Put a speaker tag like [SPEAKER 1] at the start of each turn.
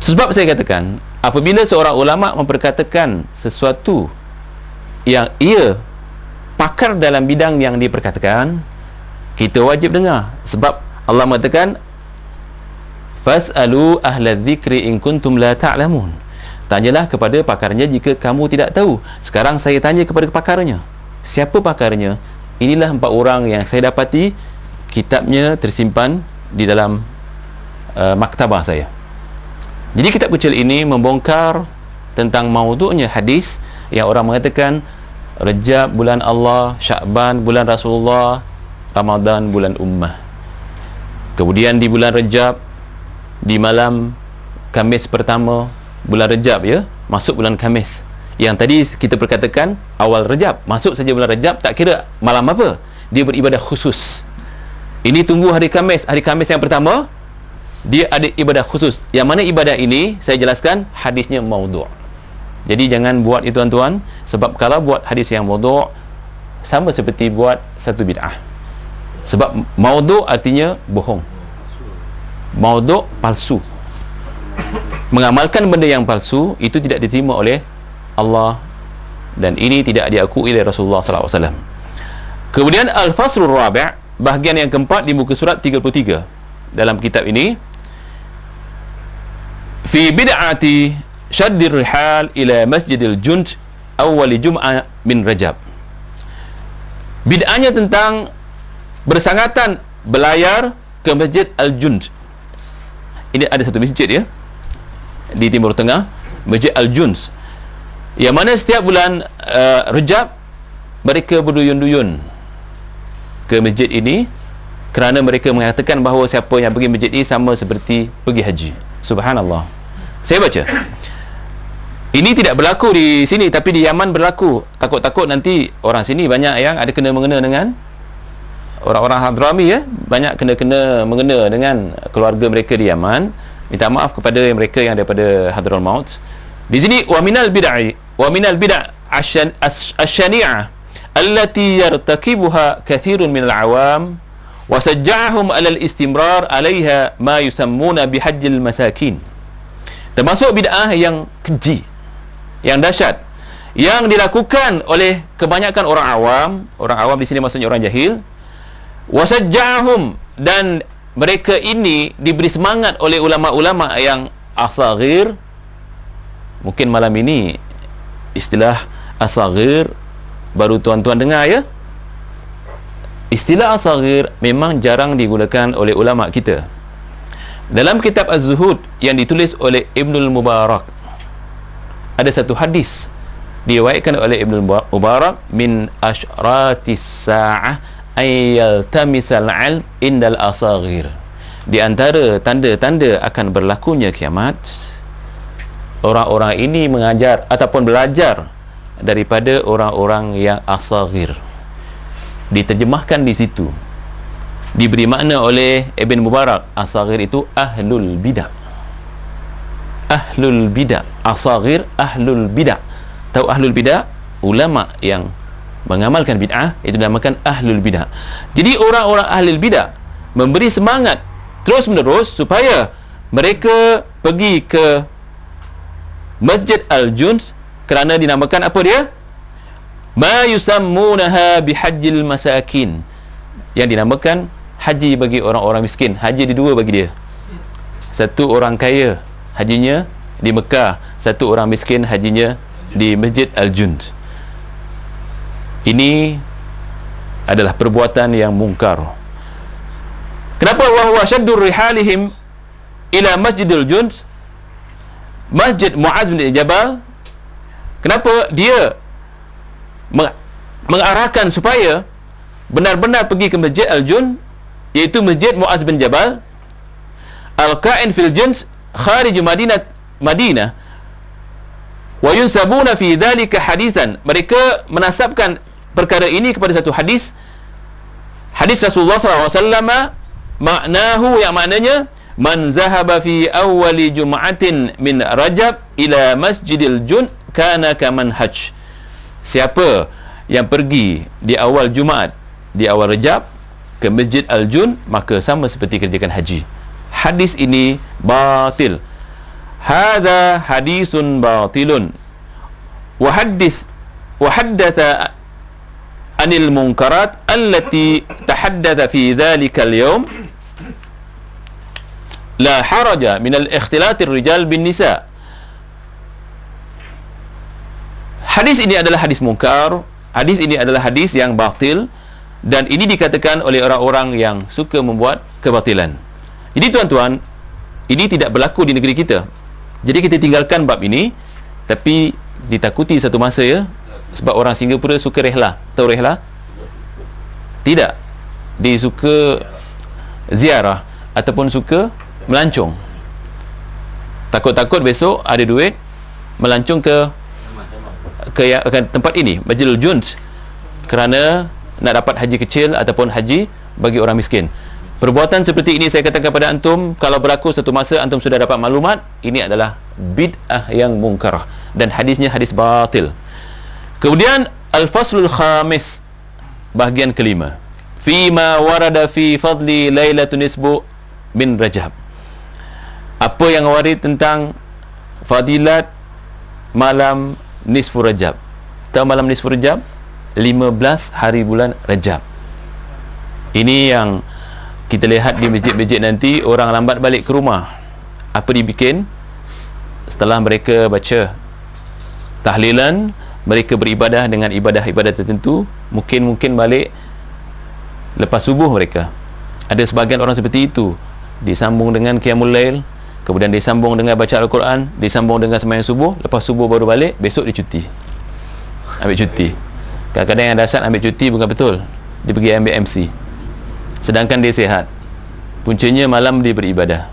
[SPEAKER 1] Sebab saya katakan, apabila seorang ulama memperkatakan sesuatu yang ia pakar dalam bidang yang diperkatakan, kita wajib dengar. Sebab Allah mengatakan, fas'alu ahla dzikri in kuntum la ta'lamun. Tanyalah kepada pakarnya jika kamu tidak tahu. Sekarang saya tanya kepada pakarnya. Siapa pakarnya? Inilah 4 orang yang saya dapati kitabnya tersimpan di dalam maktabah saya. Jadi kitab kecil ini membongkar tentang maudhu'nya hadis yang orang mengatakan Rejab bulan Allah, Sya'ban bulan Rasulullah, Ramadan bulan ummah. Kemudian di bulan Rejab, di malam Khamis pertama bulan Rejab, ya, masuk bulan Khamis. Yang tadi kita perkatakan awal Rejab, masuk saja bulan Rejab, tak kira malam apa, dia beribadah khusus. Ini tunggu hari Khamis yang pertama, dia ada ibadah khusus. Yang mana ibadah ini saya jelaskan hadisnya maudhu'. Jadi jangan buat itu tuan-tuan, sebab kalau buat hadis yang maudhu' sama seperti buat satu bid'ah. Sebab maudhu' artinya bohong. Maudhu' palsu. Mengamalkan benda yang palsu itu tidak diterima oleh Allah, dan ini tidak diakui oleh Rasulullah SAW. Kemudian Al-Faslur Rabi', bahagian yang keempat di muka surat 33 dalam kitab ini, fi bid'ati syaddir rihal ila masjidil jund awal jum'ah min Rajab. Bid'ahnya tentang bersangatan belayar ke Masjid Al-Jund. Ini ada satu masjid, ya, di Timur Tengah, Masjid Al-Jund, yang mana setiap bulan Rajab mereka berduyun-duyun ke masjid ini kerana mereka mengatakan bahawa siapa yang pergi masjid ini sama seperti pergi haji. Subhanallah. Saya baca, ini tidak berlaku di sini, tapi di Yaman berlaku. Takut-takut nanti orang sini banyak yang ada kena-mengena dengan orang-orang Hadrami, ya, banyak kena-kena mengena dengan keluarga mereka di Yaman. Minta maaf kepada mereka yang daripada Hadramaut. Di sini, wa minal bid'ah asyani'ah allati yartakibuha kathirun minal awam wa sajja'ahum alal istimrar 'alaiha ma yusammuna bihajjil masakin. Termasuk bid'ah yang keji, yang dahsyat, yang dilakukan oleh kebanyakan orang awam di sini maksudnya orang jahil. Wasajja'ahum, dan mereka ini diberi semangat oleh ulama-ulama yang asagir. Mungkin malam ini istilah asagir baru tuan-tuan dengar, ya. Istilah asagir memang jarang digunakan oleh ulama kita. Dalam kitab Az-Zuhud yang ditulis oleh Ibnul Mubarak, ada satu hadis diriwayatkan oleh Ibnul Mubarak, min asyratis sa'ah ayyaltamisal 'ilm indal asagir. Di antara tanda-tanda akan berlakunya kiamat, orang-orang ini mengajar ataupun belajar daripada orang-orang yang asagir. Diterjemahkan di situ, diberi makna oleh Ibn Mubarak, asagir itu ahlul bidah. Ahlul bidah, asagir ahlul bidah. Tahu ahlul bidah? Ulama yang mengamalkan bid'ah, itu dinamakan ahlul bidah. Jadi orang-orang ahlul bidah memberi semangat terus menerus supaya mereka pergi ke Masjid Al-Jund, kerana dinamakan apa dia? Ma yusammunaha bihajjil masakin, yang dinamakan haji bagi orang-orang miskin. Haji di dua bagi dia. Satu orang kaya hajinya di Mekah, satu orang miskin hajinya di Masjid Al-Jund. Ini adalah perbuatan yang mungkar. Kenapa wahwa syaddur rihalihim ila Masjidil Jund, Masjid Mu'az bin Jabal? Kenapa dia mengarahkan supaya benar-benar pergi ke Masjid Al-Jund, iaitu Masjid Mu'az bin Jabal, al-ka'in fil jins kharij Madinah wa yunsabuna fi dhalika hadisan. Mereka menasabkan perkara ini kepada satu hadis Rasulullah SAW, maknahu, yang maknanya man zahaba fi awwali jum'atin min Rajab ila Masjidil Jund kana kaman hajj. Siapa yang pergi di awal Jumaat, di awal Rajab ke Masjid Al-Jund, maka sama seperti kerjakan haji. Hadis ini batil. hadza hadisun batilun wa haddatha anil munkarat allati tahaddatha fi dhalika al-yawm la haraja min al-ikhtilat ar-rijal bin nisa. Hadis ini adalah hadis mungkar, hadis ini adalah hadis yang batil, dan ini dikatakan oleh orang-orang yang suka membuat kebatilan. Jadi tuan-tuan, ini tidak berlaku di negeri kita. Jadi kita tinggalkan bab ini, tapi ditakuti satu masa ya, sebab orang Singapura suka rehlah. Tahu rehlah? Tidak. Dia suka ziarah ataupun suka melancong. Takut-takut besok ada duit melancong ke tempat ini, Majlis Junz, kerana nak dapat haji kecil ataupun haji bagi orang miskin. Perbuatan seperti ini saya katakan kepada antum, kalau berlaku satu masa antum sudah dapat maklumat, ini adalah bid'ah yang mungkarah, dan hadisnya hadis batil. Kemudian al-faslul khamis, bahagian kelima, fima warada fi fadli lailatun nisbu min Rajab. Apa yang warid tentang fadilat malam nisfu Rajab. Tahu malam nisfu Rajab? 15 hari bulan Rajab. Ini yang kita lihat di masjid-masjid nanti, orang lambat balik ke rumah. Apa dibikin? Setelah mereka baca tahlilan, mereka beribadah dengan ibadah-ibadah tertentu, mungkin balik lepas subuh mereka. Ada sebahagian orang seperti itu, disambung dengan qiyamul lail, kemudian disambung dengan baca Al-Quran, disambung dengan sembahyang subuh, lepas subuh baru balik, besok dia cuti. Ambil cuti. Kadang-kadang yang dasar ambil cuti bukan betul, dia pergi ambil MC, sedangkan dia sihat. Puncanya malam dia beribadah.